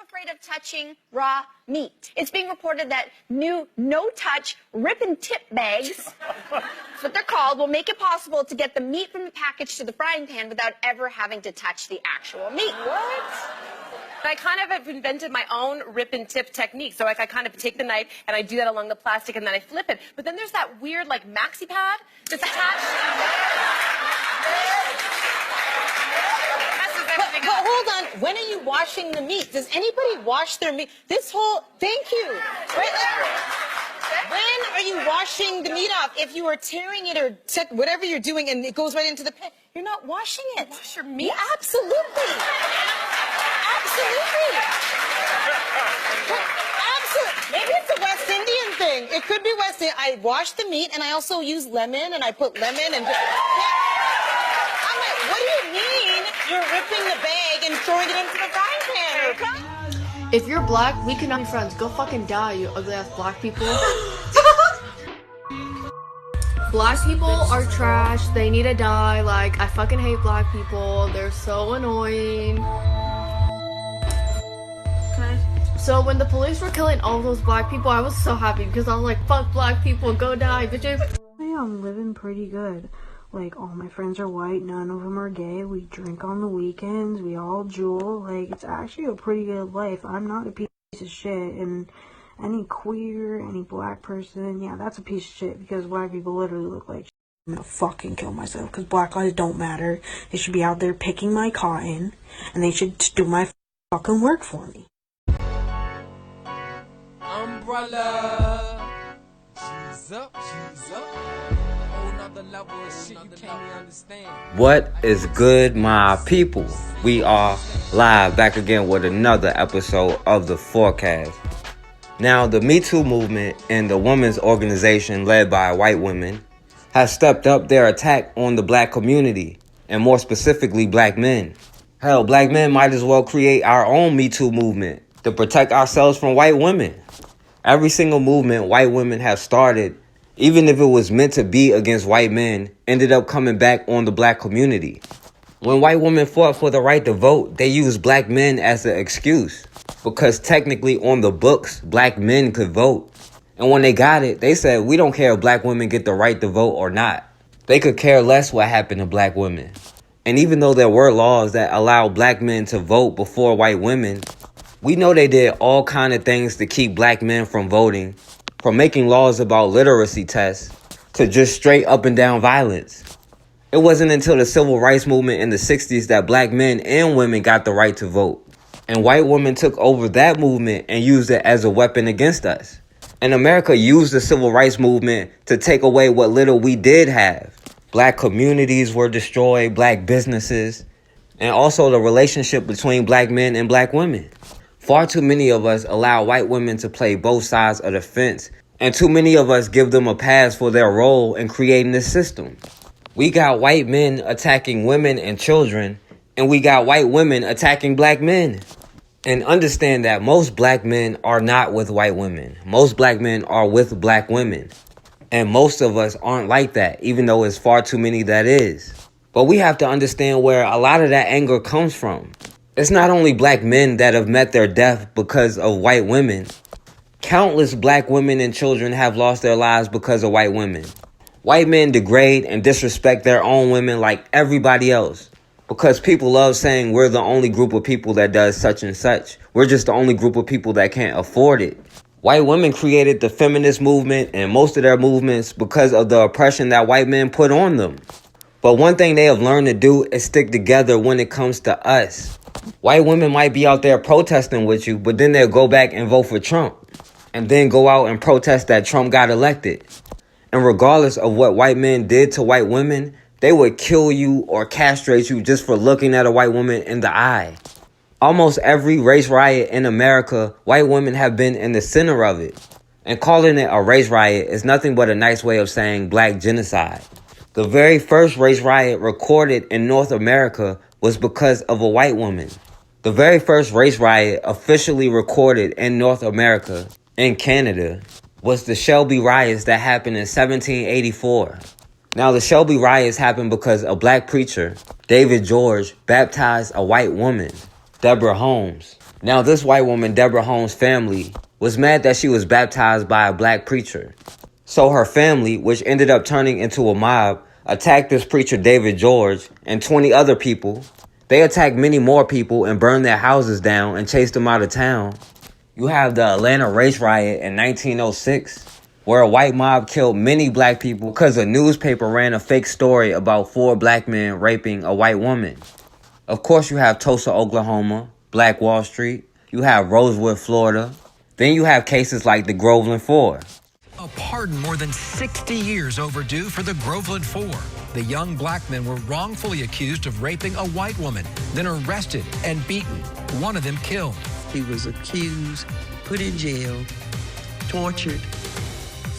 afraid of touching raw meat. It's being reported that new no-touch rip and tip bags, that's what they're called, will make it possible to get the meat from the package to the frying pan without ever having to touch the actual meat. What? I kind of have invented my own rip and tip technique. So like I kind of take the knife and I do that along the plastic and then I flip it. But then there's that weird like maxi pad that's attached. But hold on, when are you washing the meat? Does anybody wash their meat? Thank you. Right? When are you washing the meat off? If you are tearing it or whatever you're doing and it goes right into the pan, you're not washing it. Wash your meat? Yeah, absolutely. Absolutely. Maybe it's a West Indian thing. It could be West Indian. I wash the meat and I also use lemon and I put lemon and... I'm like, what do you mean you're ripping the bag and throwing it into the frying pan? If you're black, we cannot be friends. Go fucking die, you ugly ass black people. Black people are trash. They need to die. Like, I fucking hate black people. They're so annoying. So when the police were killing all those black people, I was so happy because I was like, fuck black people, go die, bitches. I'm living pretty good. Like, all my friends are white, none of them are gay, we drink on the weekends, we all jewel. Like, it's actually a pretty good life. I'm not a piece of shit, and any queer, any black person, yeah, that's a piece of shit, because black people literally look like shit. I'm gonna fucking kill myself, because black lives don't matter. They should be out there picking my cotton, and they should do my fucking work for me. Umbrella, she's up, she's up. Another level of shit you can't even understand. What is good, my people? We are live back again with another episode of The Forecast. Now, the MeToo movement and the women's organization led by white women has stepped up their attack on the black community, and more specifically, black men. Hell, black men might as well create our own MeToo movement to protect ourselves from white women. Every single movement white women have started, even if it was meant to be against white men, ended up coming back on the black community. When white women fought for the right to vote, they used black men as an excuse, because technically on the books, black men could vote. And when they got it, they said, we don't care if black women get the right to vote or not. They could care less what happened to black women. And even though there were laws that allowed black men to vote before white women, we know they did all kind of things to keep black men from voting, from making laws about literacy tests to just straight up and down violence. It wasn't until the civil rights movement in the 60s that black men and women got the right to vote. And white women took over that movement and used it as a weapon against us. And America used the civil rights movement to take away what little we did have. Black communities were destroyed, black businesses, and also the relationship between black men and black women. Far too many of us allow white women to play both sides of the fence, and too many of us give them a pass for their role in creating this system. We got white men attacking women and children, and we got white women attacking black men. And understand that most black men are not with white women. Most black men are with black women. And most of us aren't like that, even though it's far too many that is. But we have to understand where a lot of that anger comes from. It's not only black men that have met their death because of white women. Countless black women and children have lost their lives because of white women. White men degrade and disrespect their own women like everybody else. Because people love saying we're the only group of people that does such and such. We're just the only group of people that can't afford it. White women created the feminist movement and most of their movements because of the oppression that white men put on them. But one thing they have learned to do is stick together when it comes to us. White women might be out there protesting with you, but then they'll go back and vote for Trump. And then go out and protest that Trump got elected. And regardless of what white men did to white women, they would kill you or castrate you just for looking at a white woman in the eye. Almost every race riot in America, white women have been in the center of it. And calling it a race riot is nothing but a nice way of saying black genocide. The very first race riot recorded in North America was because of a white woman. The very first race riot officially recorded in North America, in Canada, was the Shelby riots that happened in 1784. Now, the Shelby riots happened because a black preacher, David George, baptized a white woman, Deborah Holmes. Now, this white woman, Deborah Holmes' family, was mad that she was baptized by a black preacher. So her family, which ended up turning into a mob, attacked this preacher, David George, and 20 other people. They attacked many more people and burned their houses down and chased them out of town. You have the Atlanta race riot in 1906, where a white mob killed many black people because a newspaper ran a fake story about 4 black men raping a white woman. Of course, you have Tulsa, Oklahoma, Black Wall Street. You have Rosewood, Florida. Then you have cases like the Groveland Four. A pardon more than 60 years overdue for the Groveland Four. The young black men were wrongfully accused of raping a white woman, then arrested and beaten. One of them killed. He was accused, put in jail, tortured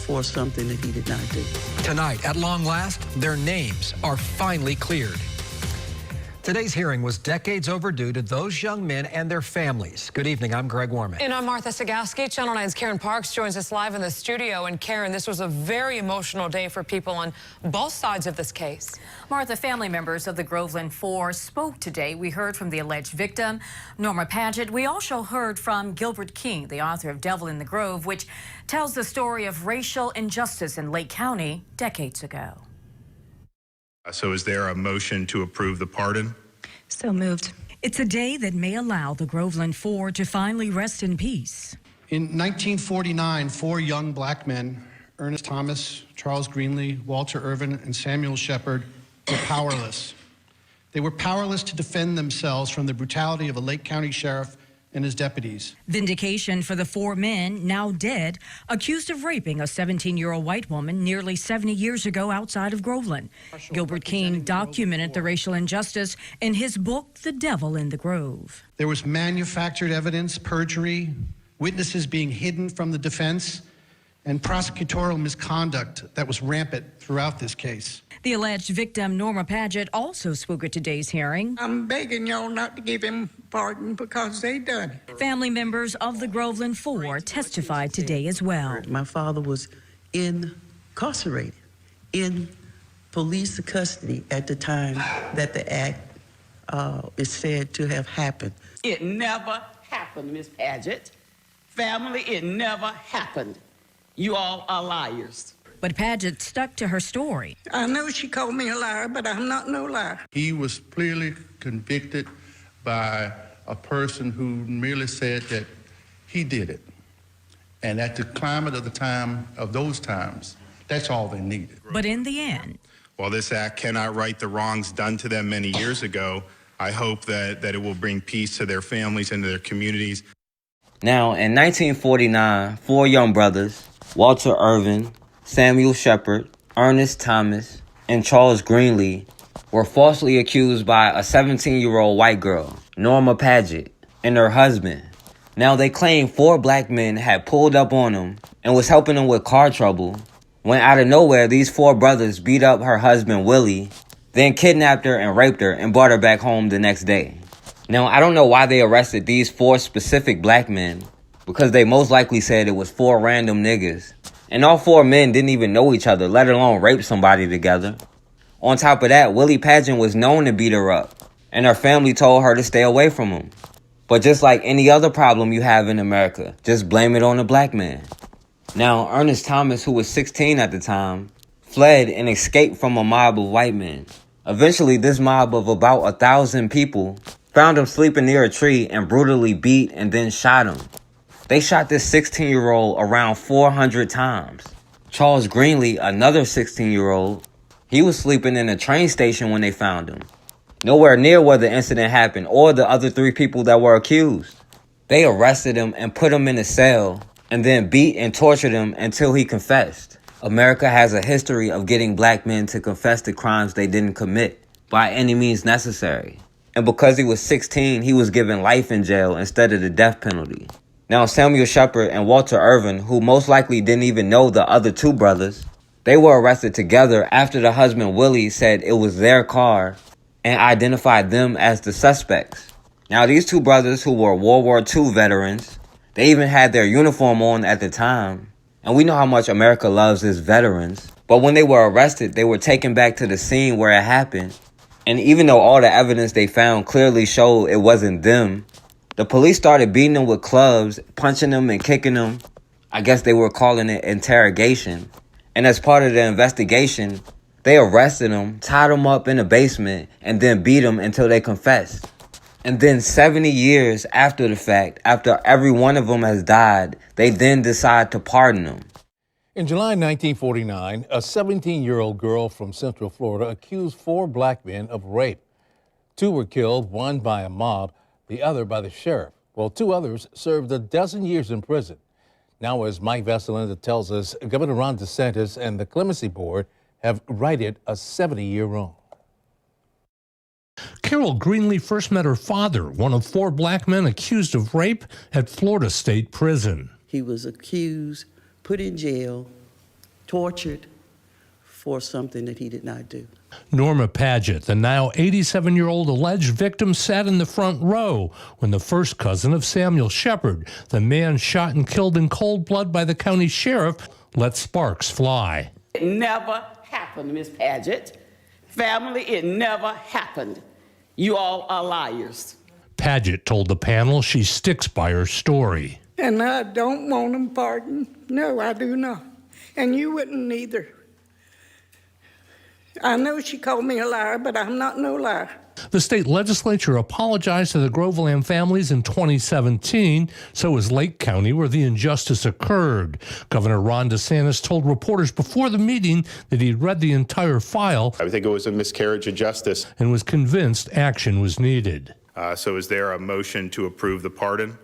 for something that he did not do. Tonight, at long last, their names are finally cleared. Today's hearing was decades overdue to those young men and their families. Good evening, I'm Greg Warman. And I'm Martha Sagowski. Channel 9's Karen Parks joins us live in the studio. And Karen, this was a very emotional day for people on both sides of this case. Martha, family members of the Groveland Four spoke today. We heard from the alleged victim, Norma Padgett. We also heard from Gilbert King, the author of Devil in the Grove, which tells the story of racial injustice in Lake County decades ago. So is there a motion to approve the pardon? So moved. It's a day that may allow the Groveland Four to finally rest in peace. In 1949, 4 young black men, Ernest Thomas, Charles Greenlee, Walter Irvin, and Samuel Sheppard, were powerless. They were powerless to defend themselves from the brutality of a Lake County sheriff and his deputies. Vindication for the 4 men, now dead, accused of raping a 17-year-old white woman nearly 70 years ago outside of Groveland. Gilbert King documented the racial injustice in his book, The Devil in the Grove. There was manufactured evidence, perjury, witnesses being hidden from the defense, and prosecutorial misconduct that was rampant throughout this case. The alleged victim, Norma Padgett, also spoke at today's hearing. I'm begging y'all not to give him pardon because they done it. Family members of the Groveland Four testified today as well. My father was incarcerated in police custody at the time that the act is said to have happened. It never happened, Miss Padgett. Family, it never happened. You all are liars. But Padgett stuck to her story. I know she called me a liar, but I'm not no liar. He was clearly convicted by a person who merely said that he did it. And at the climate of the time, of those times, that's all they needed. But in the end, While this act cannot right the wrongs done to them many years ago, I hope that it will bring peace to their families and to their communities. Now, in 1949, 4 young brothers, Walter Irvin, Samuel Sheppard, Ernest Thomas, and Charles Greenlee, were falsely accused by a 17-year-old white girl, Norma Padgett, and her husband. Now, they claim 4 black men had pulled up on them and was helping them with car trouble, when out of nowhere, these 4 brothers beat up her husband, Willie, then kidnapped her and raped her and brought her back home the next day. Now, I don't know why they arrested these 4 specific black men, because they most likely said it was 4 random niggas. And all 4 men didn't even know each other, let alone rape somebody together. On top of that, Willie Padgett was known to beat her up, and her family told her to stay away from him. But just like any other problem you have in America, just blame it on the black man. Now, Ernest Thomas, who was 16 at the time, fled and escaped from a mob of white men. Eventually, this mob of about 1,000 people found him sleeping near a tree and brutally beat and then shot him. They shot this 16-year-old around 400 times. Charles Greenlee, another 16-year-old, he was sleeping in a train station when they found him, nowhere near where the incident happened or the other 3 people that were accused. They arrested him and put him in a cell and then beat and tortured him until he confessed. America has a history of getting black men to confess to crimes they didn't commit by any means necessary. And because he was 16, he was given life in jail instead of the death penalty. Now, Samuel Sheppard and Walter Irvin, who most likely didn't even know the other 2 brothers, they were arrested together after the husband Willie said it was their car and identified them as the suspects. Now, these 2 brothers who were World War II veterans, they even had their uniform on at the time. And we know how much America loves its veterans. But when they were arrested, they were taken back to the scene where it happened. And even though all the evidence they found clearly showed it wasn't them, The police started beating them with clubs, punching them and kicking them. I guess they were calling it interrogation. And as part of the investigation, they arrested them, tied them up in the basement, and then beat them until they confessed. And then 70 years after the fact, after every one of them has died, they then decide to pardon them. In July 1949, a 17-year-old girl from Central Florida accused 4 black men of rape. 2 were killed, one by a mob, the other by the sheriff, while 2 others served a dozen years in prison. Now, as Mike Vasalinda tells us, Governor Ron DeSantis and the Clemency Board have righted a 70-year wrong. Carol Greenlee first met her father, one of 4 black men accused of rape at Florida State Prison. He was accused, put in jail, tortured for something that he did not do. Norma Padgett, the now 87-year-old alleged victim, sat in the front row when the first cousin of Samuel Sheppard, the man shot and killed in cold blood by the county sheriff, let sparks fly. It never happened, Miss Padgett. Family, it never happened. You all are liars. Padgett told the panel she sticks by her story. And I don't want them pardoned. No, I do not. And you wouldn't either. I know she called me a liar, but I'm not no liar. The state legislature apologized to the Groveland families in 2017. So is Lake County, where the injustice occurred. Governor Ron DeSantis told reporters before the meeting that he'd read the entire file. I think it was a miscarriage of justice. And was convinced action was needed. So is there a motion to approve the pardon?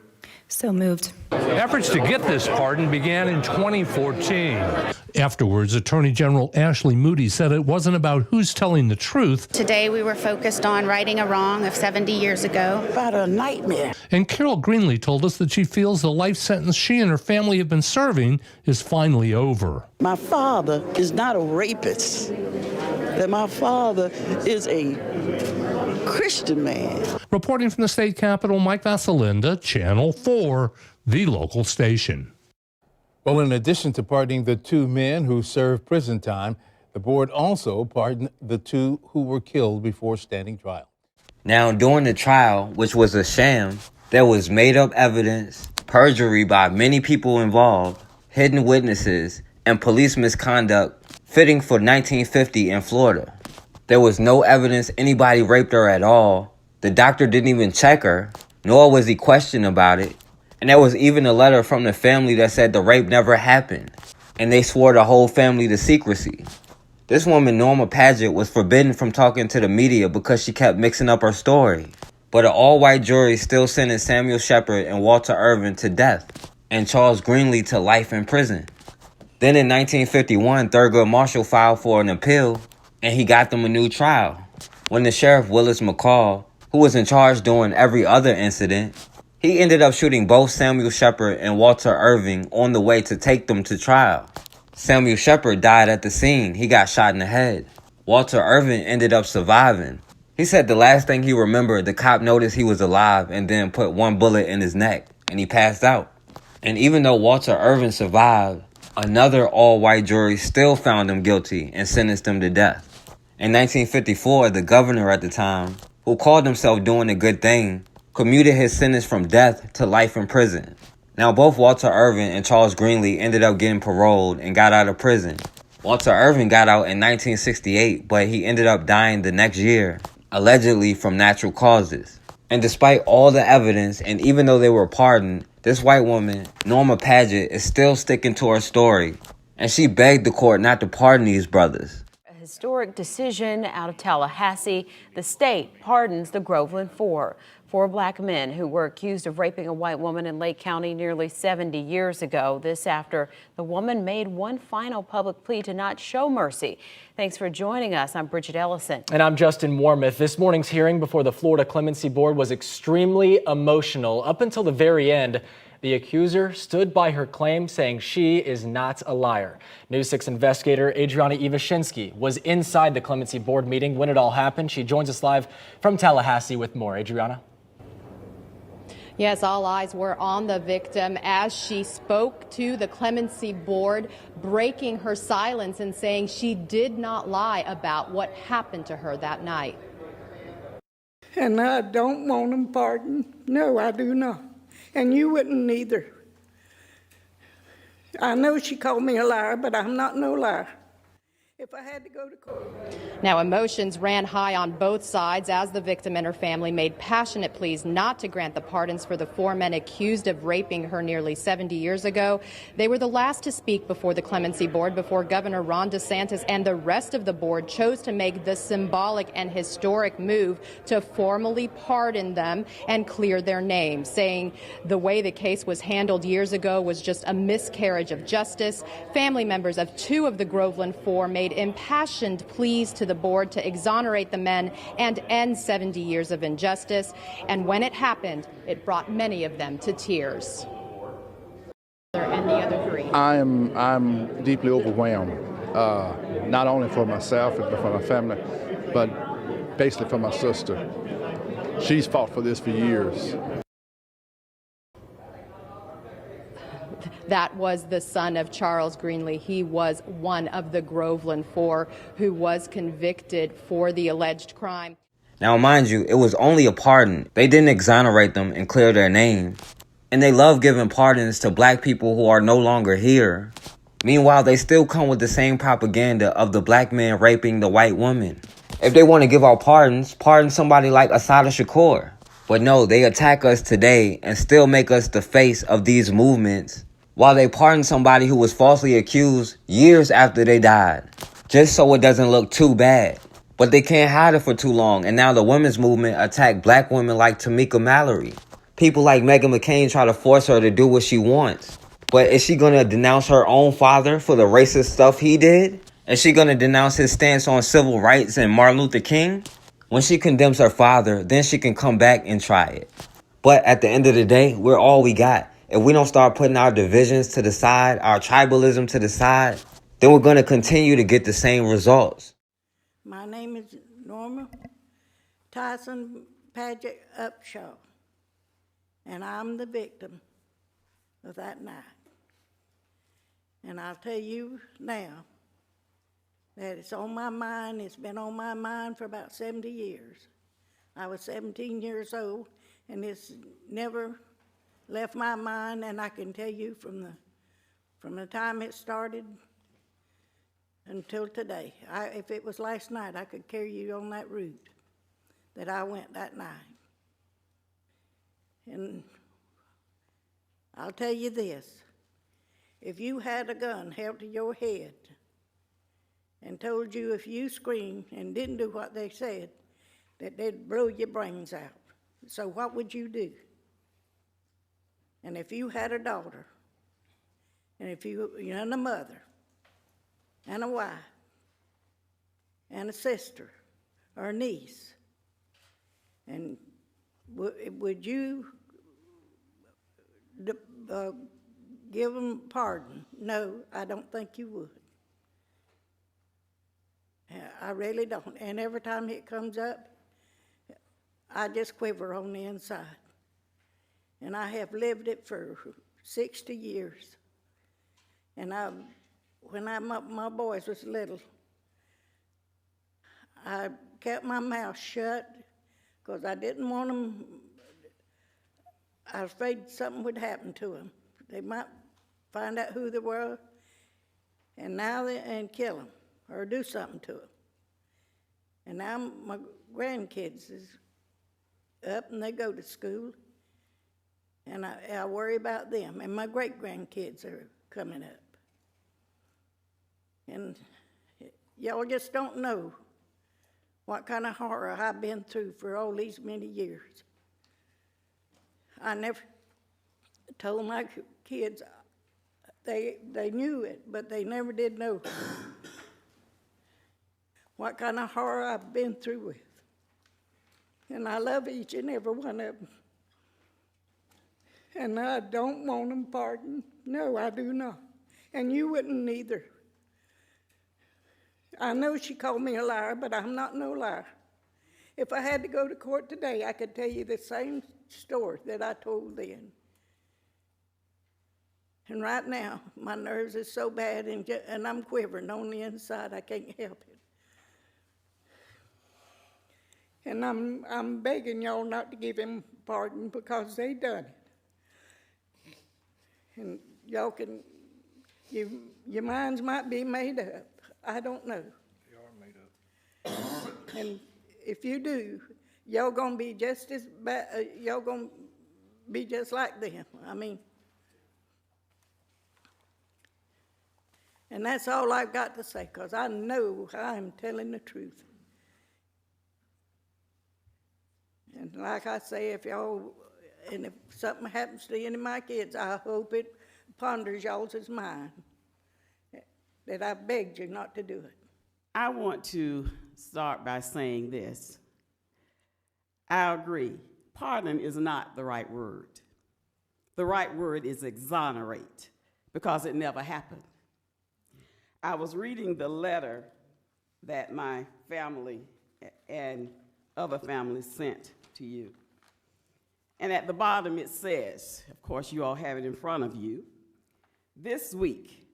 So moved. Efforts to get this pardon began in 2014. Afterwards, Attorney General Ashley Moody said it wasn't about who's telling the truth. Today we were focused on righting a wrong of 70 years ago. About a nightmare. And Carol Greenlee told us that she feels the life sentence she and her family have been serving is finally over. My father is not a rapist. That my father is a Christian man. Reporting from the state capitol, Mike Vasalinda, Channel 4, the local station. Well, in addition to pardoning the 2 men who served prison time, the board also pardoned the 2 who were killed before standing trial. Now, during the trial, which was a sham, there was made-up evidence, perjury by many people involved, hidden witnesses, and police misconduct fitting for 1950 in Florida. There was no evidence anybody raped her at all. The doctor didn't even check her, nor was he questioned about it. And there was even a letter from the family that said the rape never happened. And they swore the whole family to secrecy. This woman, Norma Padgett, was forbidden from talking to the media because she kept mixing up her story. But an all-white jury still sentenced Samuel Sheppard and Walter Irvin to death, and Charles Greenlee to life in prison. Then in 1951, Thurgood Marshall filed for an appeal, and he got them a new trial. When the Sheriff Willis Mccall, who was in charge during every other incident, he ended up shooting both Samuel Sheppard and Walter Irvin on the way to take them to trial. Samuel Sheppard died at the scene. He got shot in the head. Walter Irvin ended up surviving. He said the last thing he remembered, the cop noticed he was alive and then put 1 bullet in his neck, and he passed out. And even though Walter Irvin survived, another all-white jury still found him guilty and sentenced him to death. In 1954, the governor at the time, who called himself doing a good thing, commuted his sentence from death to life in prison. Now, both Walter Irvin and Charles Greenlee ended up getting paroled and got out of prison. Walter Irvin got out in 1968, but he ended up dying the next year, allegedly from natural causes. And despite all the evidence, and even though they were pardoned, this white woman, Norma Padgett, is still sticking to her story, and she begged the court not to pardon these brothers. A historic decision out of Tallahassee. The state pardons the Groveland Four. 4 black men who were accused of raping a white woman in Lake County nearly 70 years ago. This after the woman made one final public plea to not show mercy. Thanks for joining us. I'm Bridget Ellison. And I'm Justin Warmoth. This morning's hearing before the Florida Clemency Board was extremely emotional. Up until the very end, the accuser stood by her claim, saying she is not a liar. News 6 investigator Adriana Ivashinsky was inside the Clemency Board meeting when it all happened. She joins us live from Tallahassee with more. Adriana? Yes, all eyes were on the victim as she spoke to the Clemency Board, breaking her silence and saying she did not lie about what happened to her that night. And I don't want them pardoned. No, I do not. And you wouldn't either. I know she called me a liar, but I'm not no liar. If I had to go to court. Now, emotions ran high on both sides as the victim and her family made passionate pleas not to grant the pardons for the 4 men accused of raping her nearly 70 years ago. They were the last to speak before the clemency board before Governor Ron DeSantis and the rest of the board chose to make the symbolic and historic move to formally pardon them and clear their names, saying the way the case was handled years ago was just a miscarriage of justice. Family members of 2 of the Groveland Four made impassioned pleas to the board to exonerate the men and end 70 years of injustice. And when it happened, it brought many of them to tears. And the other 3. I'm deeply overwhelmed, not only for myself but for my family, but basically for my sister. She's fought for this for years. That was the son of Charles Greenlee. He was one of the Groveland Four who was convicted for the alleged crime. Now, mind you, it was only a pardon. They didn't exonerate them and clear their name. And they love giving pardons to black people who are no longer here. Meanwhile, they still come with the same propaganda of the black man raping the white woman. If they want to give out pardons, pardon somebody like Assata Shakur. But no, they attack us today and still make us the face of these movements, while they pardon somebody who was falsely accused years after they died, just so it doesn't look too bad. But they can't hide it for too long, and now the women's movement attack black women like Tamika Mallory. People like Meghan McCain try to force her to do what she wants. But is she going to denounce her own father for the racist stuff he did? Is she going to denounce his stance on civil rights and Martin Luther King? When she condemns her father, then she can come back and try it. But at the end of the day, we're all we got. If we don't start putting our divisions to the side, our tribalism to the side, then we're going to continue to get the same results. My name is Norma Padgett Upshaw, and I'm the victim of that night. And I'll tell you now that it's on my mind. It's been on my mind for about 70 years. I was 17 years old, and it's never left my mind, and I can tell you from the time it started until today. If it was last night, I could carry you on that route that I went that night. And I'll tell you this, if you had a gun held to your head and told you if you screamed and didn't do what they said, that they'd blow your brains out, so what would you do? And if you had a daughter, and if you and a mother, and a wife, and a sister, or a niece, and would you give them pardon? No, I don't think you would. I really don't. And every time it comes up, I just quiver on the inside. And I have lived it for 60 years. And when my boys was little, I kept my mouth shut because I didn't want them, I was afraid something would happen to them. They might find out who they were and kill them or do something to them. And now my grandkids is up and they go to school. And I worry about them. And my great-grandkids are coming up. And y'all just don't know what kind of horror I've been through for all these many years. I never told my kids, they knew it, but they never did know what kind of horror I've been through with. And I love each and every one of them. And I don't want them pardoned. No, I do not. And you wouldn't either. I know she called me a liar, but I'm not no liar. If I had to go to court today, I could tell you the same story that I told then. And right now, my nerves are so bad, and I'm quivering on the inside. I can't help it. And I'm begging y'all not to give him pardon because they done it. And y'all can, your minds might be made up. I don't know. They are made up. And if you do, y'all gonna be just as bad, y'all gonna be just like them. I mean, and that's all I've got to say, because I know I'm telling the truth. And like I say, if something happens to any of my kids, I hope it ponders y'all's as mine, that I begged you not to do it. I want to start by saying this. I agree. Pardon is not the right word. The right word is exonerate, because it never happened. I was reading the letter that my family and other families sent to you. And at the bottom it says, of course you all have it in front of you, this week,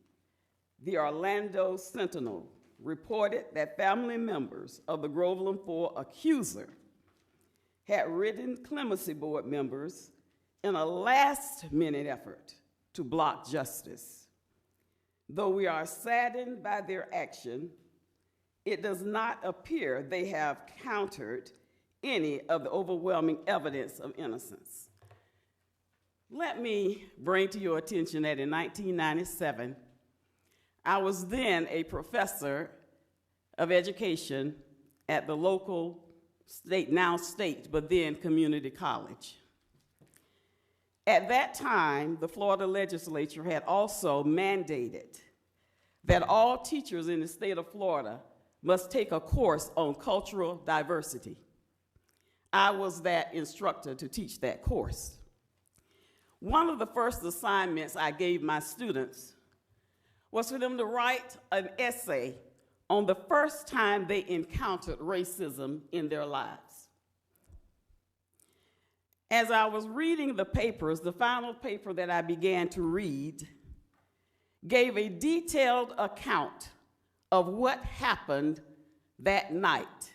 the Orlando Sentinel reported that family members of the Groveland Four accuser had written clemency board members in a last-minute effort to block justice. Though we are saddened by their action, it does not appear they have countered any of the overwhelming evidence of innocence. Let me bring to your attention that in 1997, I was then a professor of education at the local state, now state, but then community college. At that time, the Florida legislature had also mandated that all teachers in the state of Florida must take a course on cultural diversity. I was that instructor to teach that course. One of the first assignments I gave my students was for them to write an essay on the first time they encountered racism in their lives. As I was reading the papers, the final paper that I began to read gave a detailed account of what happened that night.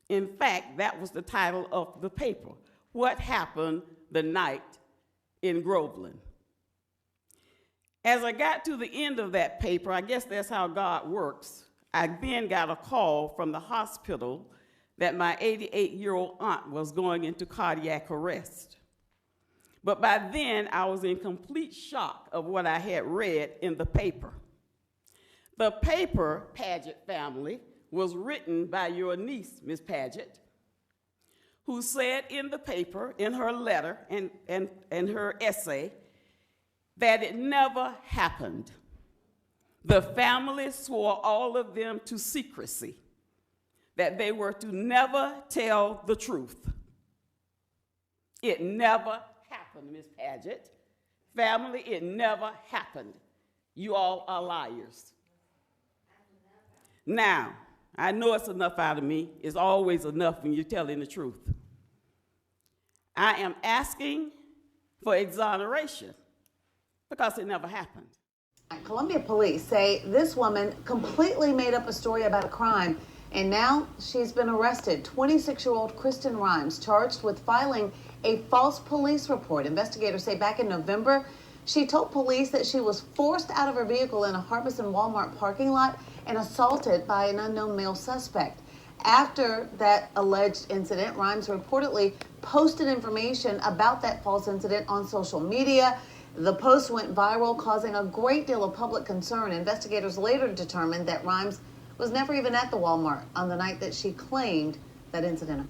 In fact, that was the title of the paper, What Happened the Night in Groveland. As I got to the end of that paper, I guess that's how God works, I then got a call from the hospital that my 88-year-old aunt was going into cardiac arrest. But by then, I was in complete shock of what I had read in the paper. The paper, Padgett family, was written by your niece, Miss Padgett, who said in the paper, in her letter and her essay, that it never happened. The family swore, all of them, to secrecy, that they were to never tell the truth. It never happened, Miss Padgett. Family, it never happened. You all are liars. Now, I know it's enough out of me. It's always enough when you're telling the truth. I am asking for exoneration because it never happened. Columbia police say this woman completely made up a story about a crime, and now she's been arrested. 26-year-old Kristen Rhymes charged with filing a false police report. Investigators say back in November, she told police that she was forced out of her vehicle in a Harbison Walmart parking lot and assaulted by an unknown male suspect. After that alleged incident, Rhymes reportedly posted information about that false incident on social media. The post went viral, causing a great deal of public concern. Investigators later determined that Rhymes was never even at the Walmart on the night that she claimed that incident.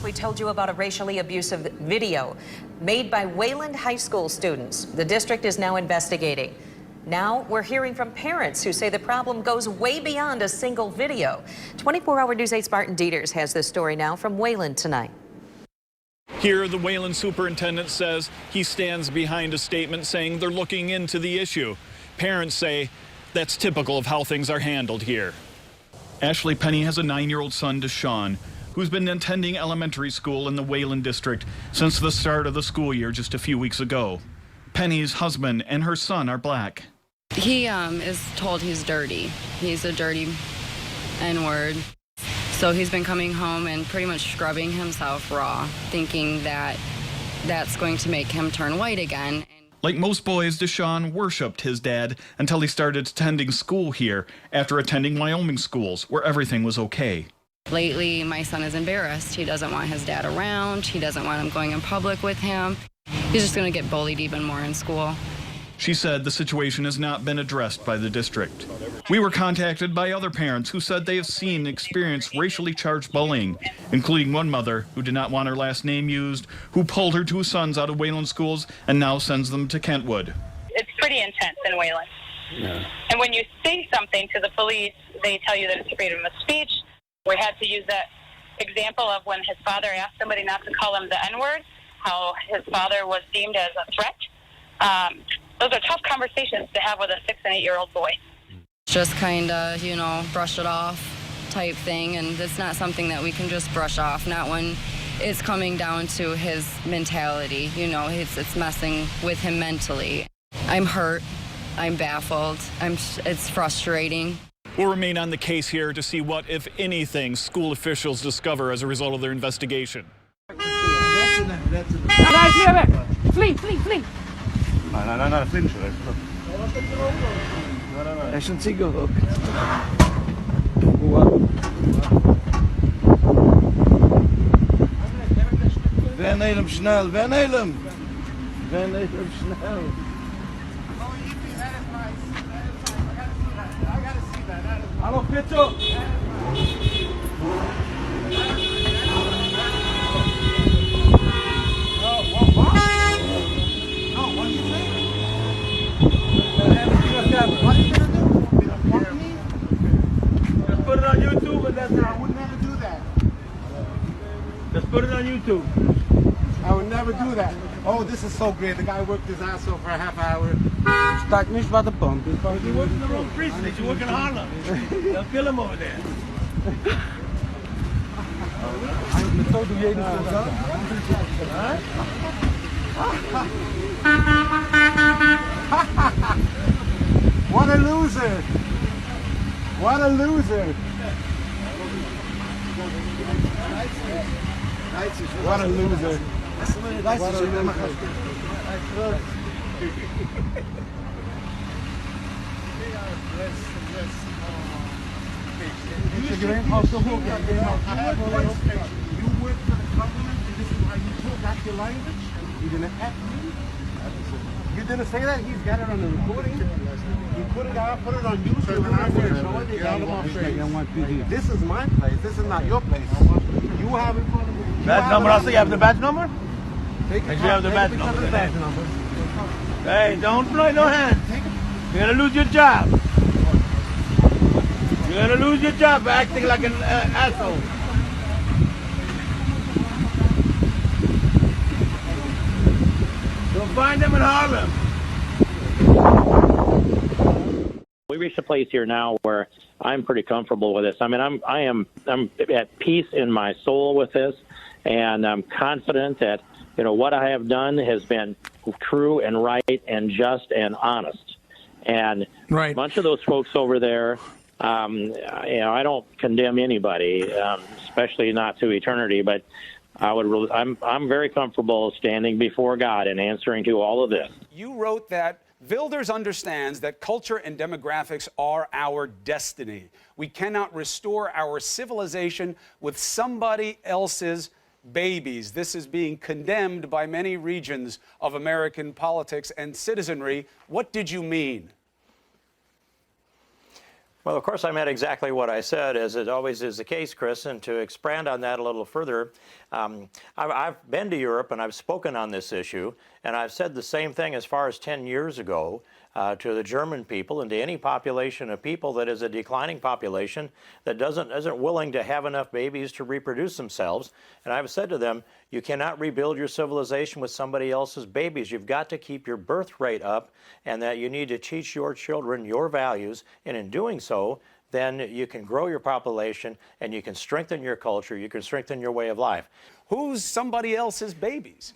We told you about a racially abusive video made by Wayland High School students. The district is now investigating. Now we're hearing from parents who say the problem goes way beyond a single video. 24 Hour News 8's Barton Dieters has this story now from Wayland tonight. Here, the Wayland superintendent says he stands behind a statement saying they're looking into the issue. Parents say that's typical of how things are handled here. Ashley Penny has a 9-year-old son, Deshaun, who's been attending elementary school in the Wayland district since the start of the school year just a few weeks ago. Penny's husband and her son are black. He is told he's dirty. He's a dirty N-word. So he's been coming home and pretty much scrubbing himself raw, thinking that that's going to make him turn white again. Like most boys, Deshaun worshipped his dad until he started attending school here after attending Wyoming schools where everything was okay. Lately, my son is embarrassed. He doesn't want his dad around. He doesn't want him going in public with him. He's just going to get bullied even more in school. She said the situation has not been addressed by the district. We were contacted by other parents who said they have seen and experienced racially charged bullying, including one mother who did not want her last name used, who pulled her 2 sons out of Wayland schools and now sends them to Kentwood. It's pretty intense in Wayland. Yeah. And when you say something to the police, they tell you that it's freedom of speech. We had to use that example of when his father asked somebody not to call him the N-word, how his father was deemed as a threat. Those are tough conversations to have with a 6 and 8-year-old boy. Just kind of, brush it off type thing, and it's not something that we can just brush off, not when it's coming down to his mentality. It's messing with him mentally. I'm hurt. I'm baffled. It's frustrating. We'll remain on the case here to see what, if anything, school officials discover as a result of their investigation. Flee, flee, flee. Nej, flinch. Jag känner sig gå Wen helm snel, wen helm. Wen helm snel. Hallo, Pitto. What are you gonna do? Walk me? Just put it on YouTube and that's it. I would never do that. Just put it on YouTube. I would never do that. Oh, this is so great. The guy worked his ass off for a half hour. Stuck me by the pump. You work in the wrong precinct. You work in Harlem. They'll kill him over there. Methode doe jij dit voor zo? What a loser! What a loser! What a loser! What a loser! You work for the government, and this is why you talk. That's your language. You're gonna act me. You didn't say that. He's got it on the recording. You put it out, put it on YouTube. This is my place. This is not your place. You have it. Badge number. I'll say you have the badge number. Make sure you have the badge number. Hey, don't play no hands. You're gonna lose your job. You're gonna lose your job for acting like an asshole. You'll find them in Harlem. We reached a place here now where I'm pretty comfortable with this. I mean, I'm at peace in my soul with this, and I'm confident that what I have done has been true and right and just and honest. And a bunch of those folks over there, I don't condemn anybody, especially not to eternity, but I'm very comfortable standing before God and answering to all of this. You wrote that Wilders understands that culture and demographics are our destiny. We cannot restore our civilization with somebody else's babies. This is being condemned by many regions of American politics and citizenry. What did you mean? Well, of course, I meant exactly what I said, as it always is the case, Chris. And to expand on that a little further, I've been to Europe and I've spoken on this issue, and I've said the same thing as far as 10 years ago to the German people and to any population of people that is a declining population that isn't willing to have enough babies to reproduce themselves. And I've said to them, You cannot rebuild your civilization with somebody else's babies. You've got to keep your birth rate up, and that you need to teach your children your values, and in doing so, then you can grow your population and you can strengthen your culture, you can strengthen your way of life. Who's somebody else's babies?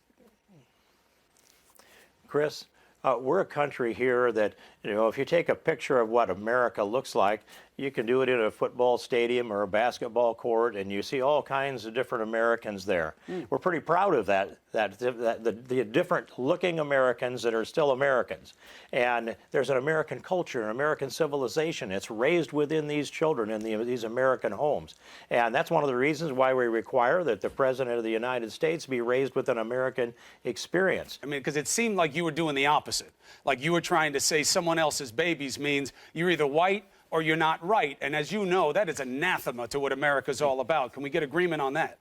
Chris, we're a country here that, if you take a picture of what America looks like, you can do it in a football stadium or a basketball court, and you see all kinds of different Americans there. We're pretty proud of the different looking Americans that are still Americans. And there's an American culture, an American civilization. It's raised within these children in these American homes. And that's one of the reasons why we require that the President of the United States be raised with an American experience. I mean, because it seemed like you were doing the opposite. Like you were trying to say someone else's babies means you're either white or you're not right. And as you know, that is anathema to what America's all about. Can we get agreement on that?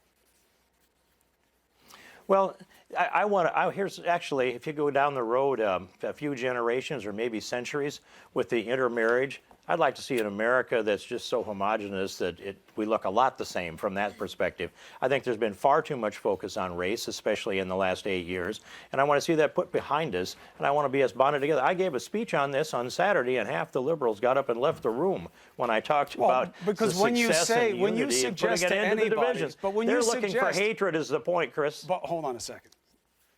Well, here's actually, if you go down the road a few generations or maybe centuries with the intermarriage, I'd like to see an America that's just so homogenous that we look a lot the same from that perspective. I think there's been far too much focus on race, especially in the last 8 years, and I want to see that put behind us, and I want to be us bonded together. I gave a speech on this on Saturday, and half the liberals got up and left the room when I talked about because the when you success say, and when you unity and suggest putting to it into the anybody, divisions. but when They're you looking for suggest, hatred is the point, Chris. But hold on a second.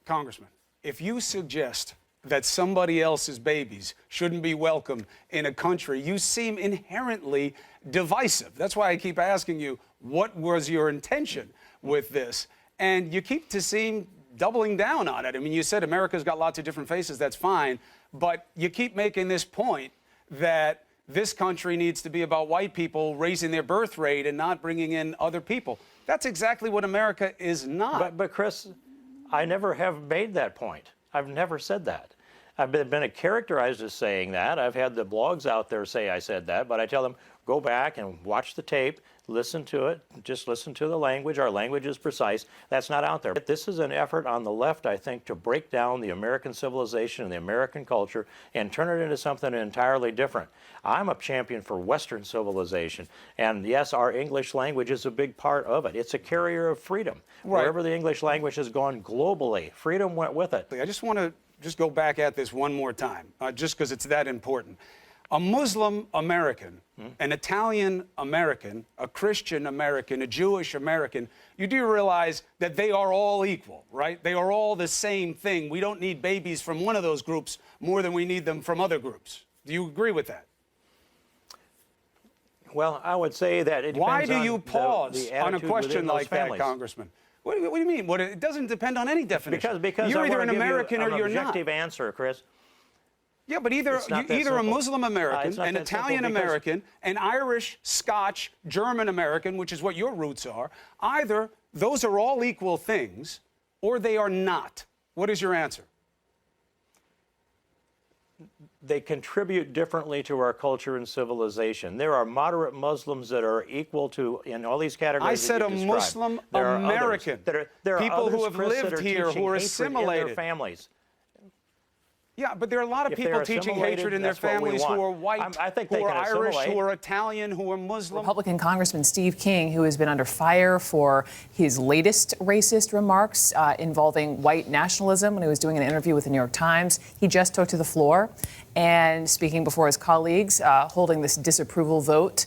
Congressman, if you suggest that somebody else's babies shouldn't be welcome in a country, you seem inherently divisive. That's why I keep asking you, what was your intention with this? And you keep to seem doubling down on it. I mean, you said America's got lots of different faces, that's fine, but you keep making this point that this country needs to be about white people raising their birth rate and not bringing in other people. That's exactly what America is not. But Chris, I never have made that point. I've never said that. I've been characterized as saying that. I've had the blogs out there say I said that, but I tell them, go back and watch the tape, listen to it, just listen to the language. Our language is precise. That's not out there. This is an effort on the left, I think, to break down the American civilization and the American culture and turn it into something entirely different. I'm a champion for Western civilization. And yes, our English language is a big part of it. It's a carrier of freedom. Right. Wherever the English language has gone globally, freedom went with it. I just want to go back at this one more time, just because it's that important. A Muslim American, an Italian American, a Christian American, a Jewish American, you do realize that they are all equal, right? They are all the same thing. We don't need babies from one of those groups more than we need them from other groups. Do you agree with that? Well, I would say that it depends Why do you pause on a question like families. that, Congressman? What do you mean? It doesn't depend on any definition. Because you're I either an give American you or you're an not. objective answer, Chris. Yeah, but either a Muslim American, an Italian American, an Irish, Scotch, German American, which is what your roots are, either those are all equal things or they are not. What is your answer? They contribute differently to our culture and civilization. There are moderate Muslims that are equal to, in all these categories. I said a Muslim American. There are people others, who have Chris, lived that are here, who are assimilated. in their families. Yeah, but there are a lot of people teaching hatred in their families who are white, who are Irish, who are Italian, who are Muslim. Republican Congressman Steve King, who has been under fire for his latest racist remarks involving white nationalism when he was doing an interview with the New York Times, he just took to the floor and speaking before his colleagues, holding this disapproval vote,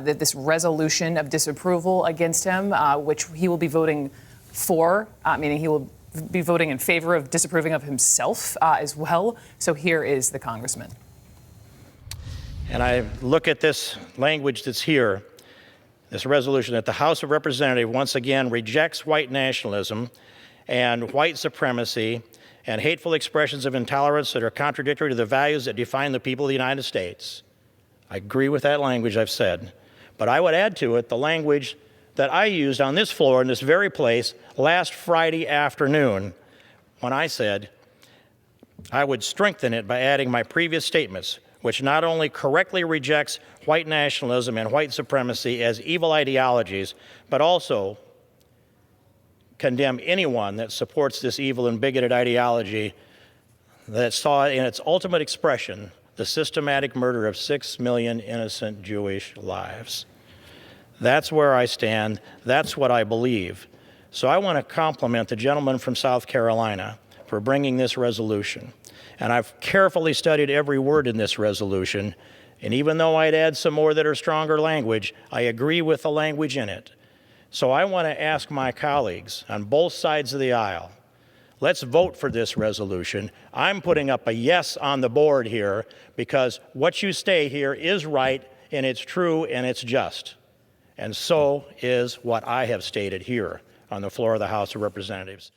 this resolution of disapproval against him, which he will be voting for, meaning he will be voting in favor of disapproving of himself as well. So here is the congressman. And I look at this language that's here, this resolution, that the House of Representatives once again rejects white nationalism and white supremacy and hateful expressions of intolerance that are contradictory to the values that define the people of the United States. I agree with that language I've said, but I would add to it the language that I used on this floor in this very place last Friday afternoon when I said I would strengthen it by adding my previous statements, which not only correctly rejects white nationalism and white supremacy as evil ideologies, but also condemn anyone that supports this evil and bigoted ideology that saw in its ultimate expression the systematic murder of 6 million innocent Jewish lives. That's where I stand. That's what I believe. So I want to compliment the gentleman from South Carolina for bringing this resolution. And I've carefully studied every word in this resolution, and even though I'd add some more that are stronger language, I agree with the language in it. So I want to ask my colleagues on both sides of the aisle, let's vote for this resolution. I'm putting up a yes on the board here because what you state here is right, and it's true, and it's just. And so is what I have stated here on the floor of the House of Representatives.